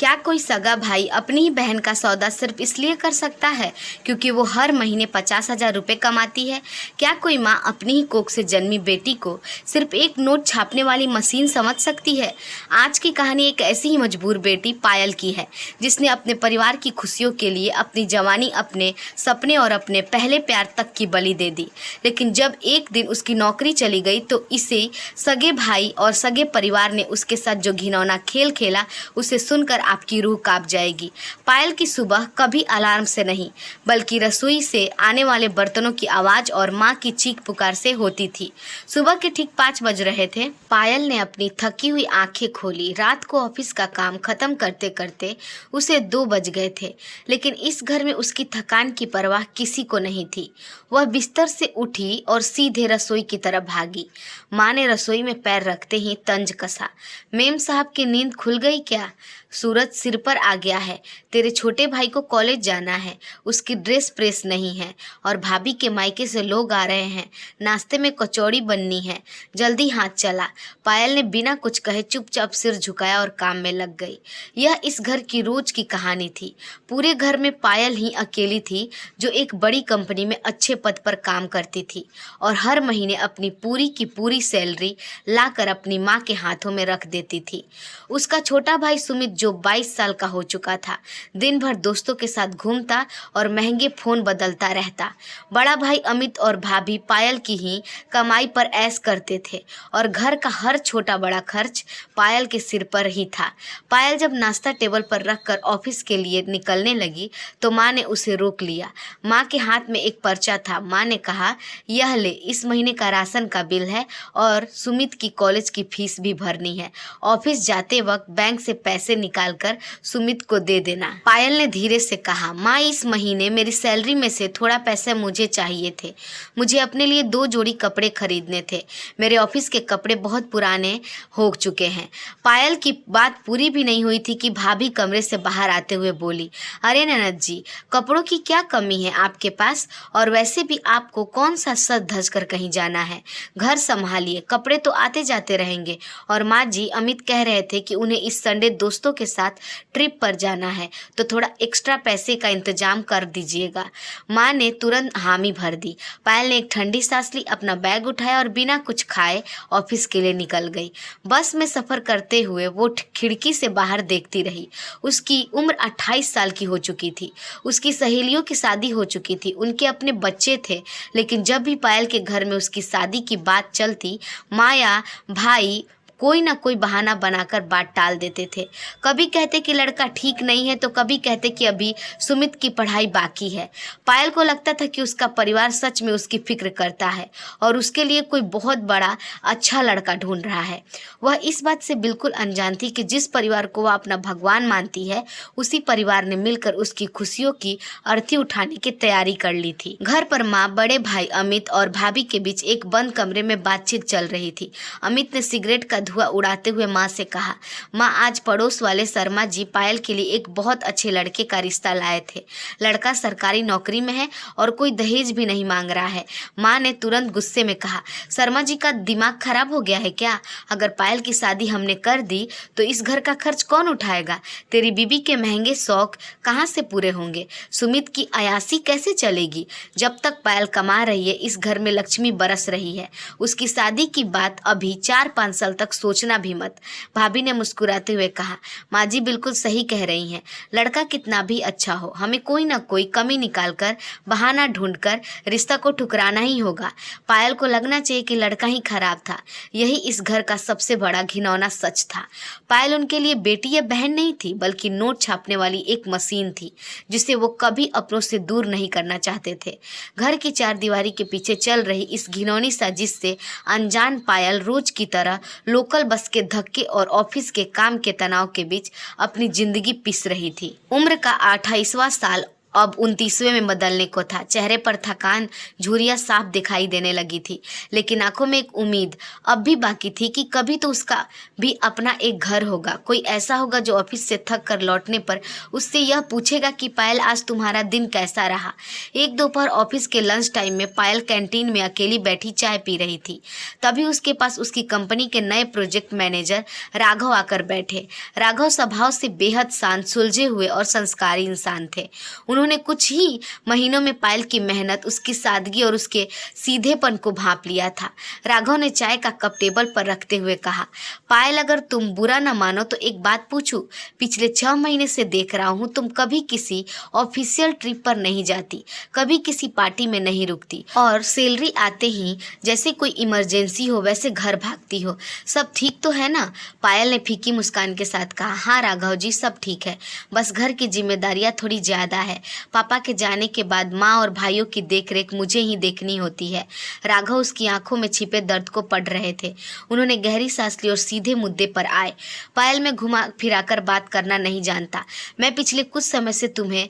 क्या कोई सगा भाई अपनी ही बहन का सौदा सिर्फ इसलिए कर सकता है क्योंकि वो हर महीने 50,000 रुपये कमाती है? क्या कोई माँ अपनी ही कोख से जन्मी बेटी को सिर्फ एक नोट छापने वाली मशीन समझ सकती है? आज की कहानी एक ऐसी ही मजबूर बेटी पायल की है, जिसने अपने परिवार की खुशियों के लिए अपनी जवानी, अपने सपने और अपने पहले प्यार तक की बलि दे दी। लेकिन जब एक दिन उसकी नौकरी चली गई तो इसे सगे भाई और सगे परिवार ने उसके साथ जो घिनौना खेल खेला, उसे सुनकर आपकी रूह कांप जाएगी। पायल की सुबह कभी अलार्म से नहीं, बल्कि रसोई से आने वाले बर्तनों की आवाज़ और माँ की चीख पुकार से होती थी। सुबह के ठीक 5 बज रहे थे। पायल ने अपनी थकी हुई आंखें खोली। रात को ऑफिस का काम खत्म करते करते उसे 2 बज गए थे, लेकिन इस घर में उसकी थकान की परवाह किसी को नहीं थी। वह बिस्तर से उठी और सीधे रसोई की तरफ भागी। माँ ने रसोई में पैर रखते ही तंज कसा। मेम साहब की नींद खुल गई क्या? सूरज सिर पर आ गया है। तेरे छोटे भाई को कॉलेज जाना है, उसकी ड्रेस प्रेस नहीं है और भाभी के मायके से लोग आ रहे हैं। नाश्ते में कचौड़ी बननी है, जल्दी हाथ चला। पायल ने बिना कुछ कहे चुपचाप सिर झुकाया और काम में लग गई। यह इस घर की रोज की कहानी थी। पूरे घर में पायल ही अकेली थी जो एक बड़ी कंपनी में अच्छे पद पर काम करती थी और हर महीने अपनी पूरी की पूरी सैलरी लाकर अपनी माँ के हाथों में रख देती थी। उसका छोटा भाई सुमित, जो 22 साल का हो चुका था, दिन भर दोस्तों के साथ घूमता और महंगे फ़ोन बदलता रहता। बड़ा भाई अमित और भाभी पायल की ही कमाई पर ऐश करते थे और घर का हर छोटा बड़ा खर्च पायल के सिर पर ही था। पायल जब नाश्ता टेबल पर रखकर ऑफिस के लिए निकलने लगी तो माँ ने उसे रोक लिया। माँ के हाथ में एक पर्चा था। माँ ने कहा, यह ले, इस महीने का राशन का बिल है और सुमित की कॉलेज की फीस भी भरनी है। ऑफिस जाते वक्त बैंक से पैसे निकालकर सुमित को दे देना। पायल ने धीरे से कहा, माँ, इस महीने मेरी सैलरी में से थोड़ा पैसे मुझे चाहिए थे। मुझे अपने लिए 2 जोड़ी कपड़े खरीदने थे। मेरे ऑफिस के कपड़े बहुत पुराने हो चुके हैं। पायल की बात पूरी भी नहीं हुई थी कि भाभी कमरे से बाहर आते हुए बोली, अरे ननद जी, कपड़ों की क्या कमी है आपके पास? और वैसे भी आपको कौन सा सज धज कर कहीं जाना है? घर संभालिए, कपड़े तो आते जाते रहेंगे। और माँ जी, अमित कह रहे थे कि उन्हें इस संडे दोस्तों के साथ ट्रिप पर जाना है, तो थोड़ा एक्स्ट्रा पैसे का इंतजाम कर दीजिएगा। माँ ने तुरंत हामी भर दी। पायल ने एक ठंडी सांस ली, अपना बैग उठाया और बिना कुछ खाए ऑफिस के लिए निकल गई। बस में सफ़र करते हुए वो खिड़की से बाहर देखती रही। उसकी उम्र 28 साल की हो चुकी थी। उसकी सहेलियों की शादी हो चुकी थी, उनके अपने बच्चे थे। लेकिन जब भी पायल के घर में उसकी शादी की बात चलती, माँ या भाई कोई ना कोई बहाना बनाकर बात टाल देते थे। कभी कहते कि लड़का ठीक नहीं है, तो कभी कहते कि अभी सुमित की पढ़ाई बाकी है। पायल को लगता था कि उसका परिवार सच में उसकी फिक्र करता है और उसके लिए कोई बहुत बड़ा अच्छा लड़का ढूंढ रहा है। वह इस बात से बिल्कुल अनजान थी कि जिस परिवार को वह अपना भगवान मानती है, उसी परिवार ने मिलकर उसकी खुशियों की अर्थी उठाने की तैयारी कर ली थी। घर पर माँ, बड़े भाई अमित और भाभी के बीच एक बंद कमरे में बातचीत चल रही थी। अमित ने सिगरेट का धुआं उड़ाते हुए माँ से कहा, माँ, आज पड़ोस वाले शर्मा जी पायल के लिए एक बहुत अच्छे लड़के का रिश्ता लाए थे। लड़का सरकारी नौकरी में है और कोई दहेज भी नहीं मांग रहा है। माँ ने तुरंत गुस्से में कहा, शर्मा जी का दिमाग खराब हो गया है क्या? अगर पायल की शादी हमने कर दी तो इस घर का खर्च कौन उठाएगा? तेरी बीबी के महंगे शौक कहाँ से पूरे होंगे? सुमित की अयासी कैसे चलेगी? जब तक पायल कमा रही है, इस घर में लक्ष्मी बरस रही है। उसकी शादी की बात अभी 4-5 साल तक सोचना भी मत। भाभी ने मुस्कुराते हुए कहा, माँ जी बिल्कुल सही कह रही हैं। लड़का कितना भी अच्छा हो, हमें कोई ना कोई कमी निकालकर, बहाना ढूंढकर रिश्ता को ठुकराना ही होगा। पायल को लगना चाहिए कि लड़का ही खराब था। यही इस घर का सबसे बड़ा घिनौना सच था। पायल उनके लिए बेटी या बहन नहीं थी, बल्कि नोट छापने वाली एक मशीन थी, जिसे वो कभी अपनों से दूर नहीं करना चाहते थे। घर की 4 दीवारी के पीछे चल रही इस घिनौनी साजिश से अनजान पायल रोज की तरह लोकल बस के धक्के और ऑफिस के काम के तनाव के बीच अपनी जिंदगी पिस रही थी। उम्र का 28वां साल अब 29वें में बदलने को था। चेहरे पर थकान झुर्रियां साफ दिखाई देने लगी थी, लेकिन आंखों में एक उम्मीद अब भी बाकी थी कि कभी तो उसका भी अपना एक घर होगा। कोई ऐसा होगा जो ऑफिस से थक कर लौटने पर उससे यह पूछेगा कि पायल आज तुम्हारा दिन कैसा रहा। एक दोपहर ऑफिस के लंच टाइम में पायल कैंटीन में अकेली बैठी चाय पी रही थी। तभी उसके पास उसकी कंपनी के नए प्रोजेक्ट मैनेजर राघव आकर बैठे। राघव स्वभाव से बेहद शांत, सुलझे हुए और संस्कारी इंसान थे। उन्होंने कुछ ही महीनों में पायल की मेहनत, उसकी सादगी और उसके सीधेपन को भांप लिया था। राघव ने चाय का कप टेबल पर रखते हुए कहा, पायल अगर तुम बुरा न मानो तो एक बात पूछूं। पिछले 6 महीने से देख रहा हूं तुम कभी किसी ऑफिशियल ट्रिप पर नहीं जाती, कभी किसी पार्टी में नहीं रुकती और सैलरी आते ही जैसे कोई इमरजेंसी हो वैसे घर भागती हो। सब ठीक तो है ना? पायल ने फीकी मुस्कान के साथ कहा, हाँ राघव जी, सब ठीक है, बस घर की जिम्मेदारियां थोड़ी ज्यादा है। पापा के जाने के बाद माँ और भाइयों की देखरेख मुझे ही देखनी होती है। राघव उसकी आंखों में छिपे दर्द को पढ़ रहे थे। उन्होंने गहरी सांस ली और सीधे मुद्दे पर आए। पायल में घुमा फिराकर बात करना नहीं जानता। मैं पिछले कुछ समय से तुम्हें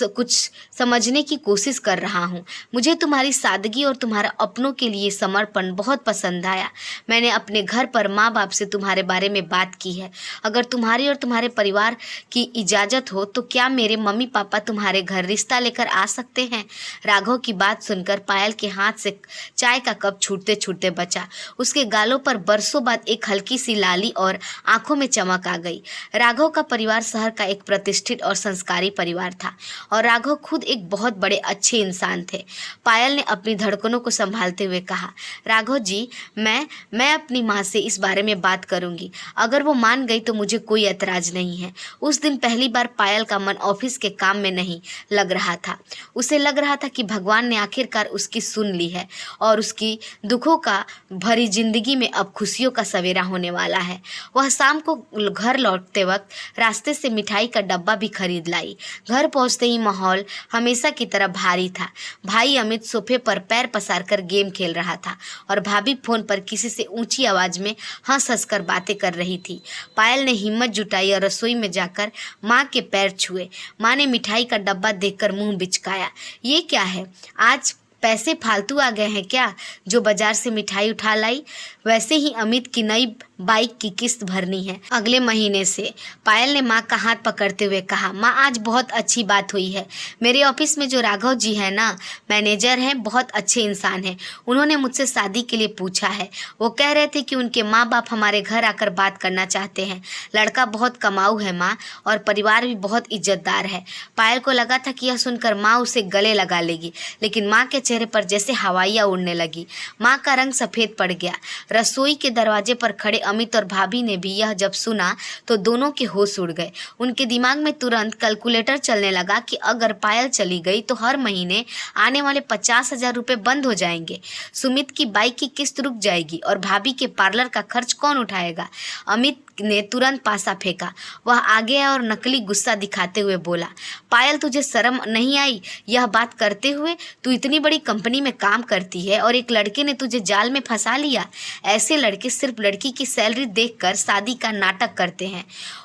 कुछ समझने की कोशिश कर रहा हूँ। मुझे तुम्हारी सादगी और तुम्हारा अपनों के लिए समर्पण बहुत पसंद आया। मैंने अपने घर पर माँ बाप से तुम्हारे बारे में बात की है। अगर तुम्हारी और तुम्हारे परिवार की इजाज़त हो तो क्या मेरे मम्मी पापा तुम्हारे घर रिश्ता लेकर आ सकते हैं? राघव की बात सुनकर पायल के हाथ से चाय का कप छूटते छूटते बचा। उसके गालों पर बरसों बाद एक हल्की सी लाली और आंखों में चमक आ गई। राघव का परिवार शहर का एक प्रतिष्ठित और संस्कारी परिवार था और राघव खुद एक बहुत बड़े अच्छे इंसान थे। पायल ने अपनी धड़कनों को संभालते हुए कहा, राघव जी, मैं अपनी माँ से इस बारे में बात करूंगी। अगर वो मान गई तो मुझे कोई ऐतराज नहीं है। उस दिन पहली बार पायल का मन ऑफिस के काम में नहीं लग रहा था। उसे लग रहा था कि भगवान ने आखिरकार उसकी सुन ली है और उसकी दुखों का भरी जिंदगी में अब खुशियों का सवेरा होने वाला है। वह शाम को घर लौटते वक्त रास्ते से मिठाई का डब्बा भी खरीद लाई। घर पहुंचते ही माहौल हमेशा की तरह भारी था। भाई अमित सोफे पर पैर पसार कर गेम खेल रहा था और भाभी फोन पर किसी से ऊंची आवाज में हंस हंस कर बातें कर रही थी। पायल ने हिम्मत जुटाई और रसोई में जाकर माँ के पैर छुए। माँ ने मिठाई का डब्बा देखकर मुंह बिचकाया। ये क्या है? आज पैसे फालतू आ गए हैं क्या जो बाजार से मिठाई उठा लाई? वैसे ही अमित की नई बाइक की किस्त भरनी है अगले महीने से। पायल ने माँ का हाथ पकड़ते हुए कहा, माँ आज बहुत अच्छी बात हुई है। मेरे ऑफिस में जो राघव जी है ना, मैनेजर हैं, बहुत अच्छे इंसान हैं। उन्होंने मुझसे शादी के लिए पूछा है। वो कह रहे थे कि उनके माँ बाप हमारे घर आकर बात करना चाहते हैं। लड़का बहुत कमाऊ है माँ, और परिवार भी बहुत इज्जतदार है। पायल को लगा था कि यह सुनकर माँ उसे गले लगा लेगी, लेकिन माँ के चेहरे पर जैसे हवाइयाँ उड़ने लगी। माँ का रंग सफ़ेद पड़ गया। रसोई के दरवाजे पर खड़े अमित और भाभी ने भी यह जब सुना तो दोनों के होश उड़ गए। उनके दिमाग में तुरंत कैलकुलेटर चलने लगा कि अगर पायल चली गई तो हर महीने आने वाले 50,000 रुपये बंद हो जाएंगे। सुमित की बाइक की किस्त रुक जाएगी और भाभी के पार्लर का खर्च कौन उठाएगा? अमित ने तुरंत पासा फेंका। वह आगे आया और नकली गुस्सा दिखाते हुए बोला, पायल तुझे शर्म नहीं आई यह बात करते हुए? तू इतनी बड़ी कंपनी में काम करती है और एक लड़के ने तुझे जाल में फंसा लिया। ऐसे लड़के सिर्फ लड़की की सैलरी देखकर शादी का नाटक करते हैं।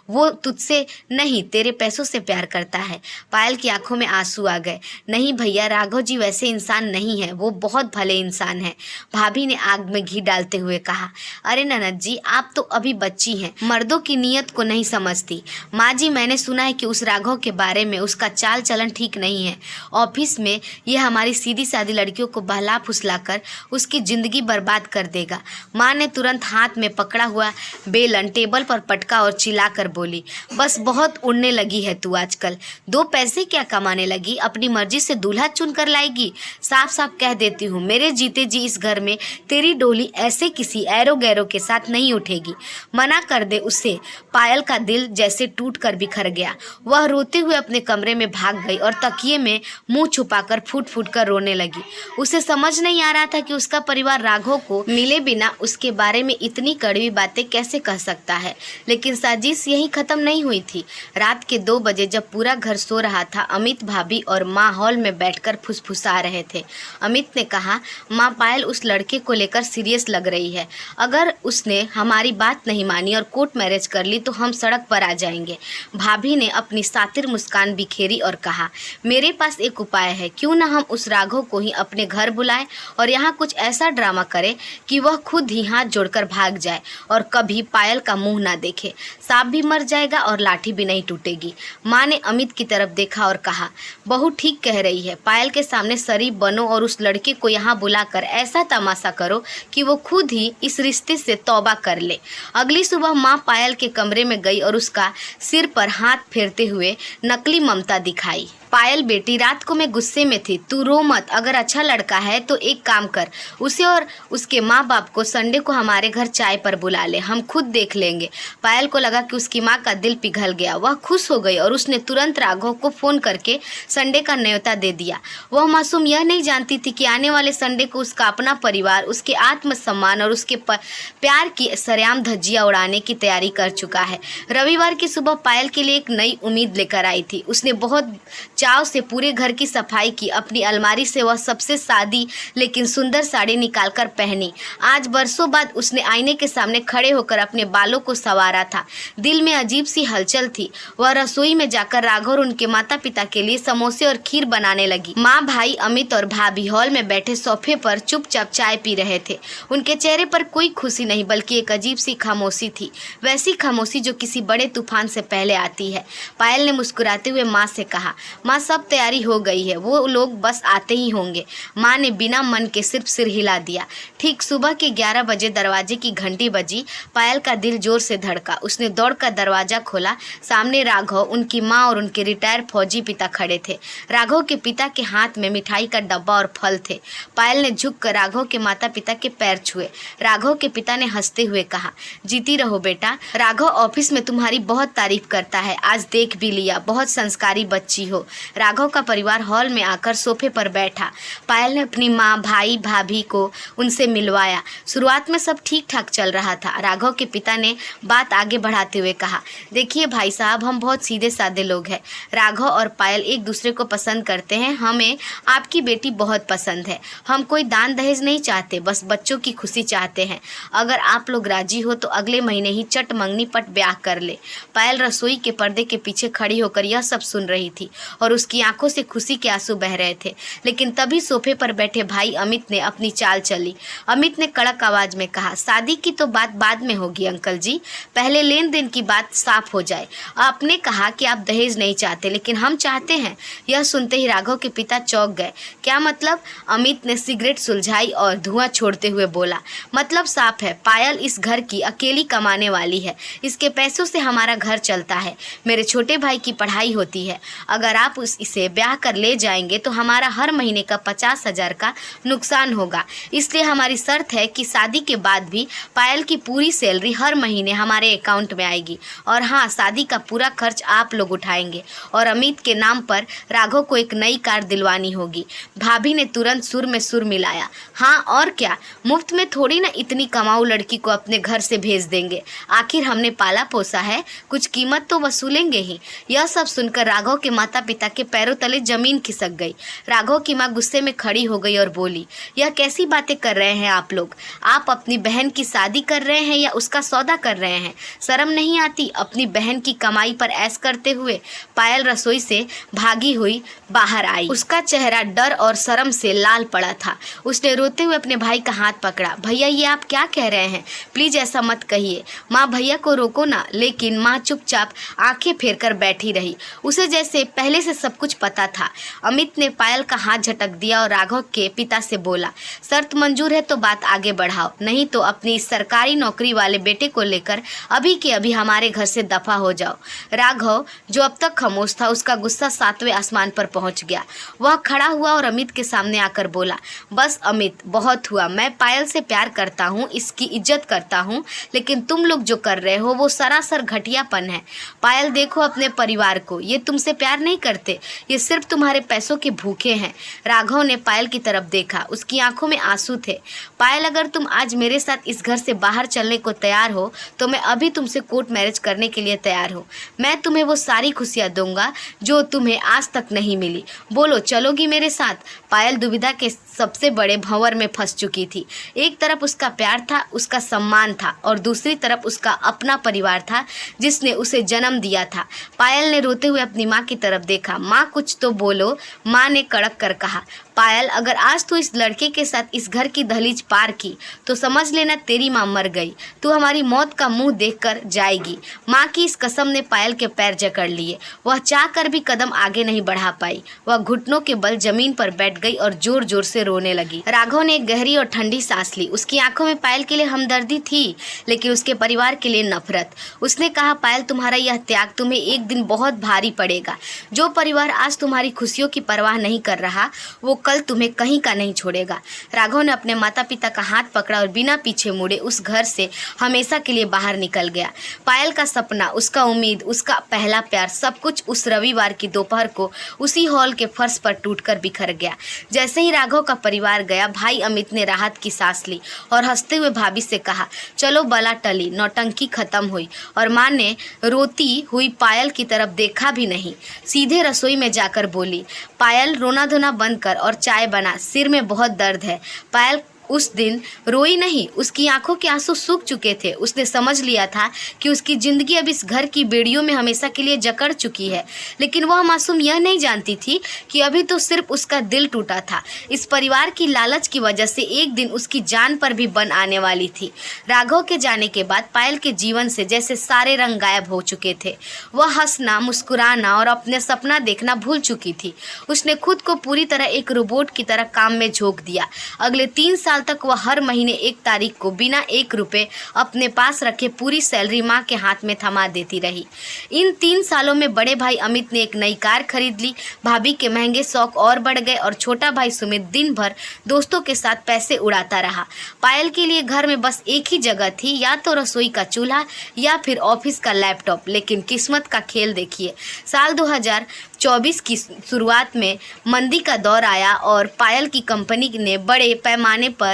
वो तुझसे नहीं, तेरे पैसों से प्यार करता है। पायल की आंखों में आंसू आ गए। नहीं भैया, राघव जी वैसे इंसान नहीं है, वो बहुत भले इंसान है। भाभी ने आग में घी डालते हुए कहा, अरे ननद जी, आप तो अभी बच्ची हैं, मर्दों की नीयत को नहीं समझती। माँ जी, मैंने सुना है कि उस राघव के बारे में उसका चाल चलन ठीक नहीं है। ऑफिस में यह हमारी सीधी सादी लड़कियों को बहला फुसलाकर उसकी जिंदगी बर्बाद कर देगा। माँ ने तुरंत हाथ में पकड़ा हुआ बेलन टेबल पर पटका और चिल्लाकर बोली, बस बहुत उड़ने लगी है तू आजकल। 2 पैसे क्या कमाने लगी? अपनी मर्जी से दूल्हा चुन कर लाएगी। साफ साफ कह देती हूँ, मेरे जीते जी इस घर में तेरी डोली ऐसे किसी एरो गैरो के साथ नहीं उठेगी। मना कर दे उसे। पायल का दिल जैसे टूट कर बिखर गया। वह रोते हुए अपने कमरे में भाग गई और तकिए में मुंह छुपाकर फूट फूट कर रोने लगी। उसे समझ नहीं आ रहा था कि उसका परिवार राघव को मिले बिना उसके बारे में इतनी कड़वी बातें कैसे कह सकता है, लेकिन साजिश यही ही खत्म नहीं हुई थी। रात के 2 बजे जब पूरा घर सो रहा था, अमित, भाभी और माँ हॉल में बैठकर फुसफुसा रहे थे। अमित ने कहा, माँ, पायल उस लड़के को लेकर सीरियस लग रही है। अगर उसने हमारी बात नहीं मानी और कोर्ट मैरिज कर ली तो हम सड़क पर आ जाएंगे। भाभी ने अपनी सातिर मुस्कान बिखेरी और कहा, मेरे पास एक उपाय है। क्यों ना हम उस राघव को ही अपने घर बुलाएं और यहाँ कुछ ऐसा ड्रामा करें कि वह खुद ही हाथ जोड़कर भाग जाए और कभी पायल का मुंह ना देखे। सांप भी मर जाएगा और लाठी भी नहीं टूटेगी। माँ ने अमित की तरफ देखा और कहा, बहू ठीक कह रही है। पायल के सामने शरीफ बनो और उस लड़के को यहाँ बुलाकर ऐसा तमाशा करो कि वो खुद ही इस रिश्ते से तौबा कर ले। अगली सुबह माँ पायल के कमरे में गई और उसका सिर पर हाथ फेरते हुए नकली ममता दिखाई। पायल बेटी, रात को मैं गुस्से में थी, तू रो मत। अगर अच्छा लड़का है तो एक काम कर, उसे और उसके माँ बाप को संडे को हमारे घर चाय पर बुला ले, हम खुद देख लेंगे। पायल को लगा कि उसकी माँ का दिल पिघल गया। वह खुश हो गई और उसने तुरंत राघव को फ़ोन करके संडे का न्योता दे दिया। वह मासूम यह नहीं जानती थी कि आने वाले संडे को उसका अपना परिवार उसके आत्मसम्मान और उसके प्यार की सरेआम धज्जियाँ उड़ाने की तैयारी कर चुका है। रविवार की सुबह पायल के लिए एक नई उम्मीद लेकर आई थी। उसने बहुत चाव से पूरे घर की सफाई की। अपनी अलमारी से वह सबसे सादी लेकिन सुंदर साड़ी निकालकर पहनी। आज बरसों बाद उसने आईने के सामने खड़े होकर अपने बालों को संवारा था। दिल में अजीब सी हलचल थी। वह रसोई में जाकर राघव और उनके माता पिता के लिए समोसे और खीर बनाने लगी। माँ, भाई, अमित और भाभी हॉल में बैठे सोफे पर चुपचाप चाय पी रहे थे। उनके चेहरे पर कोई खुशी नहीं बल्कि एक अजीब सी खामोशी थी, वैसी खामोशी जो किसी बड़े तूफान से पहले आती है। पायल ने मुस्कुराते हुए माँ से कहा, माँ, सब तैयारी हो गई है, वो लोग बस आते ही होंगे। माँ ने बिना मन के सिर्फ सिर हिला दिया। ठीक सुबह के 11 बजे दरवाजे की घंटी बजी। पायल का दिल जोर से धड़का। उसने दौड़कर दरवाजा खोला। सामने राघव, उनकी माँ और उनके रिटायर फौजी पिता खड़े थे। राघव के पिता के हाथ में मिठाई का डब्बा और फल थे। पायल ने झुककर राघव के माता पिता के पैर छुए। राघव के पिता ने हंसते हुए कहा, जीती रहो बेटा। राघव ऑफिस में तुम्हारी बहुत तारीफ करता है, आज देख भी लिया, बहुत संस्कारी बच्ची हो। राघव का परिवार हॉल में आकर सोफे पर बैठा। पायल ने अपनी माँ, भाई, भाभी को उनसे मिलवाया। शुरुआत में सब ठीक ठाक चल रहा था। राघव के पिता ने बात आगे बढ़ाते हुए कहा, देखिए भाई साहब, हम बहुत सीधे साधे लोग हैं। राघव और पायल एक दूसरे को पसंद करते हैं। हमें आपकी बेटी बहुत पसंद है। हम कोई दान दहेज नहीं चाहते, बस बच्चों की खुशी चाहते हैं। अगर आप लोग राजी हो तो अगले महीने ही चट मंगनी पट ब्याह कर ले। पायल रसोई के पर्दे के पीछे खड़ी होकर यह सब सुन रही थी और उसकी आंखों से खुशी के आंसू बह रहे थे। लेकिन तभी सोफे पर बैठे भाई अमित ने अपनी चाल चली। अमित ने कड़क आवाज में कहा, शादी की तो बात बाद में होगी अंकल जी, पहले लेन देन की बात साफ हो जाए। आपने कहा कि आप दहेज नहीं चाहते, लेकिन हम चाहते हैं। यह सुनते ही राघव के पिता चौंक गए। क्या मतलब? अमित ने सिगरेट सुलझाई और धुआं छोड़ते हुए बोला, मतलब साफ है, पायल इस घर की अकेली कमाने वाली है। इसके पैसों से हमारा घर चलता है, मेरे छोटे भाई की पढ़ाई होती है। अगर आप इसे ब्याह कर ले जाएंगे तो हमारा हर महीने का 50,000 का नुकसान होगा। इसलिए हमारी शर्त है कि शादी के बाद भी पायल की पूरी सैलरी हर महीने हमारे अकाउंट में आएगी। और हाँ, शादी का पूरा खर्च आप लोग उठाएंगे और अमित के नाम पर राघव को एक नई कार दिलवानी होगी। भाभी ने तुरंत सुर में सुर मिलाया, हाँ और क्या, मुफ्त में थोड़ी ना इतनी कमाऊ लड़की को अपने घर से भेज देंगे। आखिर हमने पाला पोसा है, कुछ कीमत तो वसूलेंगे ही। यह सब सुनकर राघव के माता पिता के पैरों तले जमीन खिसक गई। राघव की माँ गुस्से में खड़ी हो गई और बोली, यह कैसी बातें कर रहे हैं आप लोग? आप अपनी बहन की शादी कर रहे हैं या उसका सौदा कर रहे हैं? शर्म नहीं आती अपनी बहन की कमाई पर ऐश करते हुए? पायल रसोई से भागी हुई बाहर आई। उसका चेहरा डर और शर्म से लाल पड़ा था। उसने रोते हुए अपने भाई का हाथ पकड़ा। भैया, ये आप क्या कह रहे हैं? प्लीज ऐसा मत कहिए। माँ, भैया को रोको ना। लेकिन माँ चुपचाप आंखें फेर कर बैठी रही। उसे जैसे पहले से सब कुछ पता था। अमित ने पायल का हाथ झटक दिया और राघव के पिता से बोला, शर्त मंजूर है तो बात आगे बढ़ाओ, नहीं तो अपनी सरकारी नौकरी वाले बेटे को लेकर अभी के अभी हमारे घर से दफा हो जाओ। राघव, जो अब तक खामोश था, उसका गुस्सा 7वें आसमान पर पहुंच गया। वह खड़ा हुआ और अमित के सामने आकर बोला, बस अमित, बहुत हुआ। मैं पायल से प्यार करता हूँ, इसकी इज्जत करता हूँ, लेकिन तुम लोग जो कर रहे हो वो सरासर घटियापन है। पायल, देखो अपने परिवार को, ये तुमसे प्यार नहीं करते। सकते, ये सिर्फ तुम्हारे पैसों के भूखे हैं। राघव ने पायल की तरफ देखा, उसकी आंखों में आंसू थे। पायल, अगर तुम आज मेरे साथ इस घर से बाहर चलने को तैयार हो तो मैं अभी तुमसे कोर्ट मैरिज करने के लिए तैयार हूँ। मैं तुम्हें वो सारी खुशियाँ दूंगा जो तुम्हें आज तक नहीं मिली। बोलो, चलोगी मेरे साथ? पायल दुविधा के सबसे बड़े भंवर में फंस चुकी थी। एक तरफ उसका प्यार था, उसका सम्मान था, और दूसरी तरफ उसका अपना परिवार था जिसने उसे जन्म दिया था। पायल ने रोते हुए अपनी माँ की तरफ देखा। माँ, कुछ तो बोलो, माँ ने कड़क कर कहा। पायल, अगर आज तू इस लड़के के साथ इस घर की दहलीज पार की तो समझ लेना तेरी माँ मर गई। तू हमारी मौत का मुंह देखकर जाएगी। माँ की इस कसम ने पायल के पैर जकड़ लिए। वह चाह कर भी कदम आगे नहीं बढ़ा पाई। वह घुटनों के बल जमीन पर बैठ गई और जोर जोर से रोने लगी। राघव ने एक गहरी और ठंडी सांस ली। उसकी आंखों में पायल के लिए हमदर्दी थी, लेकिन उसके परिवार के लिए नफरत। उसने कहा, पायल, तुम्हारा यह त्याग तुम्हें एक दिन बहुत भारी पड़ेगा। जो परिवार आज तुम्हारी खुशियों की परवाह नहीं कर रहा, वो कल तुम्हें कहीं का नहीं छोड़ेगा। राघव ने अपने माता पिता का हाथ पकड़ा और बिना पीछे मुड़े उस घर से हमेशा के लिए बाहर निकल गया। पायल का सपना, उसका उम्मीद, उसका पहला प्यार, सब कुछ उस रविवार की दोपहर को उसी हॉल के फर्श पर टूटकर बिखर गया। जैसे ही राघव का परिवार गया, भाई अमित ने राहत की सांस ली और हंसते हुए भाभी से कहा, चलो बला टली, नौटंकी खत्म हुई। और माँ ने रोती हुई पायल की तरफ देखा भी नहीं, सीधे रसोई में जाकर बोली, पायल, रोना धोना बंद कर और चाय बना, सिर में बहुत दर्द है। पायल उस दिन रोई नहीं, उसकी आंखों के आंसू सूख चुके थे। उसने समझ लिया था कि उसकी जिंदगी अब इस घर की बेड़ियों में हमेशा के लिए जकड़ चुकी है, लेकिन वह मासूम यह नहीं जानती थी कि अभी तो सिर्फ उसका दिल टूटा था। इस परिवार की लालच की वजह से एक दिन उसकी जान पर भी बन आने वाली थी। राघव के जाने के बाद पायल के जीवन से जैसे सारे रंग गायब हो चुके थे। वह हंसना, मुस्कुराना और अपने सपना देखना भूल चुकी थी। उसने खुद को पूरी तरह एक रोबोट की तरह काम में झोंक दिया। अगले 3 साल तक वह हर महीने 1 तारीख को बिना 1 रुपए अपने पास रखे पूरी सैलरी माँ के हाथ में थमा देती रही। इन 3 सालों में बड़े भाई अमित ने एक नई कार खरीद ली, भाभी के महंगे शौक और बढ़ गए और छोटा भाई सुमित दिन भर दोस्तों के साथ पैसे उड़ाता रहा। पायल के लिए घर में बस एक ही जगह थी, या तो रसोई का चूल्हा या फिर ऑफिस का लैपटॉप। लेकिन किस्मत का खेल देखिए, साल 2024 की शुरुआत में मंदी का दौर आया और पायल की कंपनी ने बड़े पैमाने पर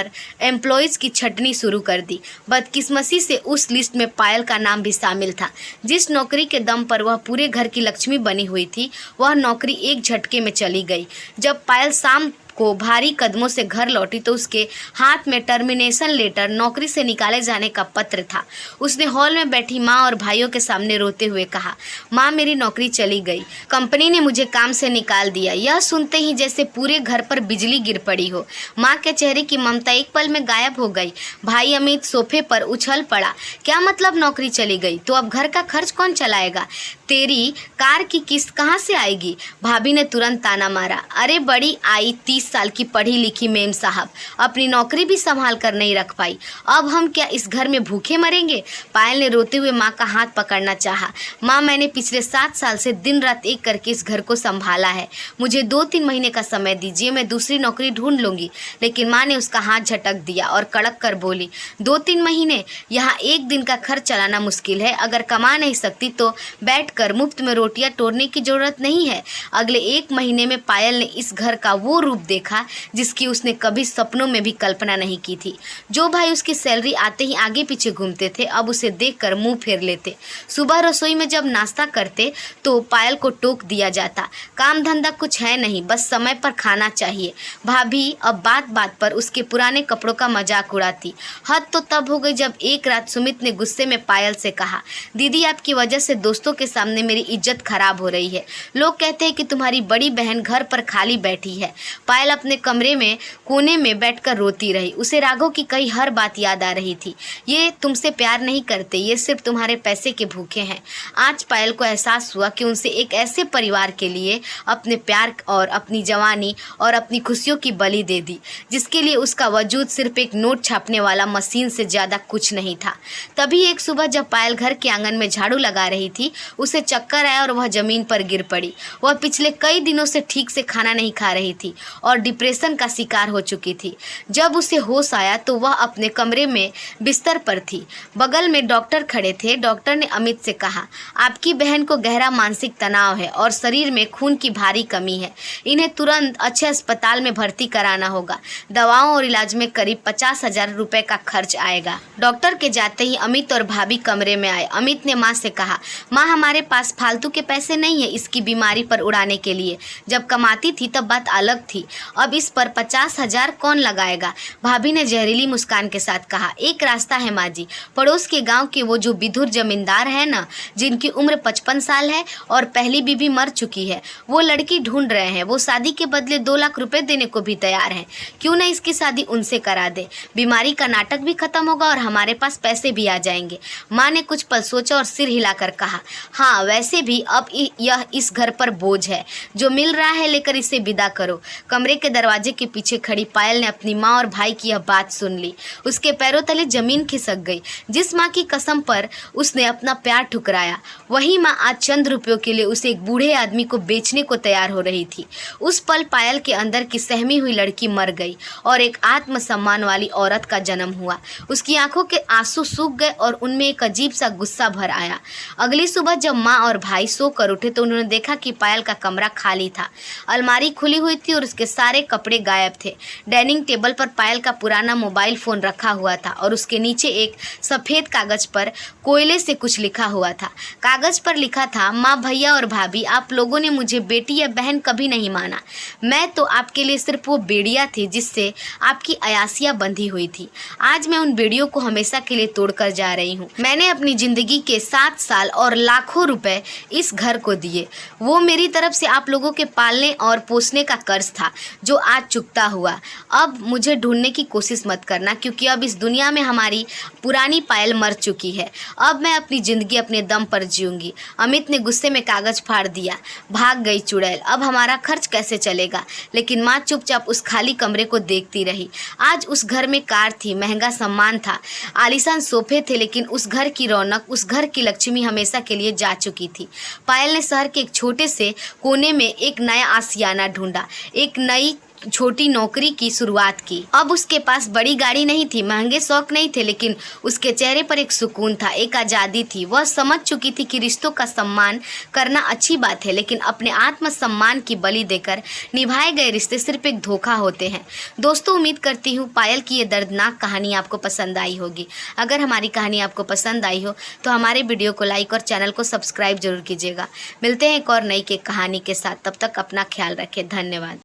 एम्प्लॉयज़ की छटनी शुरू कर दी। बदकिस्मती से उस लिस्ट में पायल का नाम भी शामिल था। जिस नौकरी के दम पर वह पूरे घर की लक्ष्मी बनी हुई थी, वह नौकरी एक झटके में चली गई। जब पायल शाम को भारी कदमों से घर लौटी तो उसके हाथ में टर्मिनेशन लेटर, नौकरी से निकाले जाने का पत्र था। उसने हॉल में बैठी माँ और भाइयों के सामने रोते हुए कहा, माँ, मेरी नौकरी चली गई, कंपनी ने मुझे काम से निकाल दिया। यह सुनते ही जैसे पूरे घर पर बिजली गिर पड़ी हो। माँ के चेहरे की ममता एक पल में गायब हो गई। भाई अमित सोफे पर उछल पड़ा, क्या मतलब नौकरी चली गई? तो अब घर का खर्च कौन चलाएगा? तेरी कार की किस्त कहाँ से आएगी? भाभी ने तुरंत ताना मारा, अरे बड़ी आई 30 साल की पढ़ी लिखी मेम साहब, अपनी नौकरी भी संभाल कर नहीं रख पाई। अब हम क्या इस घर में भूखे मरेंगे? पायल ने रोते हुए माँ का हाथ पकड़ना चाहा। माँ, मैंने पिछले 7 साल से दिन रात एक करके इस घर को संभाला है, मुझे 2-3 महीने का समय दीजिए, मैं दूसरी नौकरी ढूंढ लूंगी। लेकिन माँ ने उसका हाथ झटक दिया और कड़क कर बोली, 2-3 महीने? यहाँ एक दिन का खर्च चलाना मुश्किल है। अगर कमा नहीं सकती तो बैठकर मुफ्त में रोटियां तोड़ने की जरूरत नहीं है। अगले 1 महीने में पायल ने इस घर का वो रूप देखा जिसकी उसने कभी सपनों में भी कल्पना नहीं की थी। जो भाई उसकी सैलरी आते ही आगे पीछे घूमते थे, अब उसे देखकर मुंह फेर लेते। सुबह रसोई में जब नाश्ता करते तो पायल को टोक दिया जाता, काम धंधा कुछ है नहीं, बस समय पर खाना चाहिए। भाभी अब बात बात पर उसके पुराने कपड़ों का मजाक उड़ाती। हद तो तब हो गई जब एक रात सुमित ने गुस्से में पायल से कहा, दीदी, आपकी वजह से दोस्तों के सामने मेरी इज्जत खराब हो रही है। लोग कहते हैं कि तुम्हारी बड़ी बहन घर पर खाली बैठी है। पायल अपने कमरे में कोने में बैठकर रोती रही। उसे राघव की कही हर बात याद आ रही थी। ये तुमसे प्यार नहीं करते, ये सिर्फ तुम्हारे पैसे के भूखे हैं। आज पायल को एहसास हुआ कि उनसे एक ऐसे परिवार के लिए अपने प्यार और अपनी जवानी और अपनी खुशियों की बलि दे दी जिसके लिए उसका वजूद सिर्फ एक नोट छापने वाला मशीन से ज़्यादा कुछ नहीं था। तभी एक सुबह जब पायल घर के आंगन में झाड़ू लगा रही थी, उसे चक्कर आया और वह जमीन पर गिर पड़ी। वह पिछले कई दिनों से ठीक से खाना नहीं खा रही थी और और डिप्रेशन का शिकार हो चुकी थी। जब उसे होश आया तो वह अपने कमरे में बिस्तर पर थी। बगल में डॉक्टर खड़े थे। डॉक्टर ने अमित से कहा, आपकी बहन को गहरा मानसिक तनाव है और शरीर में खून की भारी कमी है। इन्हें तुरंत अच्छे अस्पताल में भर्ती कराना होगा। दवाओं और इलाज में करीब 50,000 रुपए का खर्च आएगा। डॉक्टर के जाते ही अमित और भाभी कमरे में आए। अमित ने माँ से कहा, माँ हमारे पास फालतू के पैसे नहीं है इसकी बीमारी पर उड़ाने के लिए। जब कमाती थी तब बात अलग थी, अब इस पर 50,000 कौन लगाएगा। भाभी ने जहरीली मुस्कान के साथ कहा, एक रास्ता है माँ जी, पड़ोस के गांव के वो जो विधुर जमींदार है ना, जिनकी उम्र 55 साल है और पहली बीवी मर चुकी है, वो लड़की ढूंढ रहे हैं। वो शादी के बदले 2 लाख रुपए देने को भी तैयार हैं। क्यों न इसकी शादी उनसे करा दे। बीमारी का नाटक भी खत्म होगा और हमारे पास पैसे भी आ जाएंगे। माँ ने कुछ पल सोचा और सिर हिलाकर कहा, हाँ वैसे भी अब यह इस घर पर बोझ है। जो मिल रहा है लेकर इसे विदा करो। कमरे के दरवाजे के पीछे खड़ी पायल ने अपनी माँ और भाई की यह बात सुन ली। उसके पैरों तले जमीन खिसक गई। जिस माँ की कसम पर उसने अपना प्यार ठुकराया, वही माँ आज चंद रुपयों के लिए उसे एक बूढ़े आदमी को बेचने को तैयार हो रही थी। उस पल पायल के अंदर की सहमी हुई लड़की मर गई और एक आत्मसम्मान वाली औरत का जन्म हुआ। उसकी आंखों के आंसू सूख गए और उनमें एक अजीब सा गुस्सा भर आया। अगली सुबह जब माँ और भाई सो कर उठे तो उन्होंने देखा कि पायल का कमरा खाली था। अलमारी खुली हुई थी और उसके सारे कपड़े गायब थे। डाइनिंग टेबल पर पायल का पुराना मोबाइल फ़ोन रखा हुआ था और उसके नीचे एक सफ़ेद कागज़ पर कोयले से कुछ लिखा हुआ था। कागज़ पर लिखा था, माँ, भैया और भाभी, आप लोगों ने मुझे बेटी या बहन कभी नहीं माना। मैं तो आपके लिए सिर्फ वो बेड़िया थी जिससे आपकी अयासियाँ बंधी हुई थी। आज मैं उन बेड़ियों को हमेशा के लिए तोड़कर जा रही हूँ। मैंने अपनी ज़िंदगी के 7 साल और लाखों रुपए इस घर को दिए। वो मेरी तरफ से आप लोगों के पालने और पोसने का कर्ज था जो आज चुकता हुआ। अब मुझे ढूंढने की कोशिश मत करना, क्योंकि अब इस दुनिया में हमारी पुरानी पायल मर चुकी है। अब मैं अपनी ज़िंदगी अपने दम पर जीऊँगी। अमित ने गुस्से में कागज़ फाड़ दिया। भाग गई चुड़ैल, अब हमारा खर्च कैसे चलेगा। लेकिन माँ चुपचाप उस खाली कमरे को देखती रही। आज उस घर में कार थी, महंगा सामान था, आलीशान सोफे थे, लेकिन उस घर की रौनक, उस घर की लक्ष्मी हमेशा के लिए जा चुकी थी। पायल ने शहर के एक छोटे से कोने में एक नया आशियाना ढूंढा, एक नई छोटी नौकरी की शुरुआत की। अब उसके पास बड़ी गाड़ी नहीं थी, महंगे शौक नहीं थे, लेकिन उसके चेहरे पर एक सुकून था, एक आज़ादी थी। वह समझ चुकी थी कि रिश्तों का सम्मान करना अच्छी बात है, लेकिन अपने आत्मसम्मान की बलि देकर निभाए गए रिश्ते सिर्फ एक धोखा होते हैं। दोस्तों, उम्मीद करती हूँ पायल की ये दर्दनाक कहानी आपको पसंद आई होगी। अगर हमारी कहानी आपको पसंद आई हो तो हमारे वीडियो को लाइक और चैनल को सब्सक्राइब जरूर कीजिएगा। मिलते हैं एक और नई के कहानी के साथ। तब तक अपना ख्याल रखें। धन्यवाद।